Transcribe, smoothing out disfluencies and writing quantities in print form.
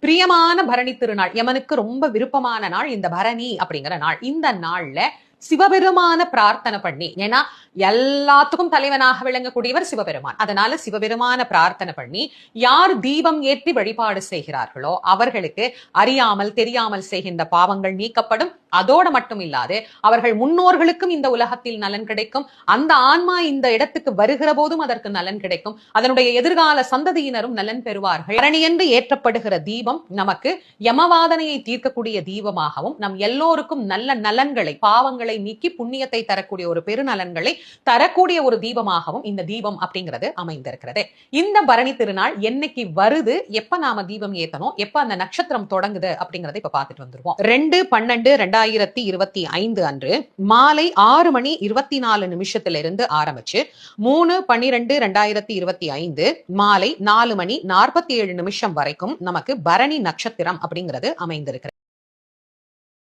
பிரியமான பரணி திருநாள், யமனுக்கு ரொம்ப விருப்பமான நாள் இந்த பரணி அப்படிங்கிற நாள். இந்த நாள்ல சிவபெருமான பிரார்த்தனை பண்ணி, ஏன்னா எல்லாத்துக்கும் தலைவனாக விளங்கக்கூடியவர் சிவபெருமான். அதனால சிவபெருமான பிரார்த்தனை பண்ணி யார் தீபம் ஏற்றி வழிபாடு செய்கிறார்களோ அவர்களுக்கு அறியாமல் தெரியாமல் செய்கின்ற பாவங்கள் நீக்கப்படும். அதோட மட்டும் இல்லாது அவர்கள் முன்னோர்களுக்கும் இந்த உலகத்தில் நலன் கிடைக்கும். அந்த ஆன்மா இந்த இடத்துக்கு வருகிற போதும் அதற்கு நலன் கிடைக்கும். அதனுடைய எதிர்கால சந்ததியினரும் நலன் பெறுவார்கள். பரணியன்று ஏற்றப்படுகிற தீபம் நமக்கு யமவாதனையை தீர்க்கக்கூடிய தீபமாகவும், நம் எல்லோருக்கும் நல்ல நலன்களை, பாவங்களை நீக்கி புண்ணியத்தை தரக்கூடிய ஒரு பெருநலன்களை தரக்கூடிய ஒரு தீபமாகவும் இந்த தீபம் அப்படிங்கிறது அமைந்திருக்கிறது. இந்த பரணி திருநாள் என்னைக்கு வருது, எப்ப நாம தீபம் ஏத்தணும், எப்ப அந்த நட்சத்திரம் தொடங்குது அப்படிங்கறத இப்ப பார்த்துட்டு வந்துருவோம். 2/12/2025 அன்று மாலை 6:24 ஆரம்பிச்சு 3/12/2025 மாலை 4:47 வரைக்கும் நமக்கு பரணி நட்சத்திரம் அப்படிங்கிறது அமைந்திருக்கிறது.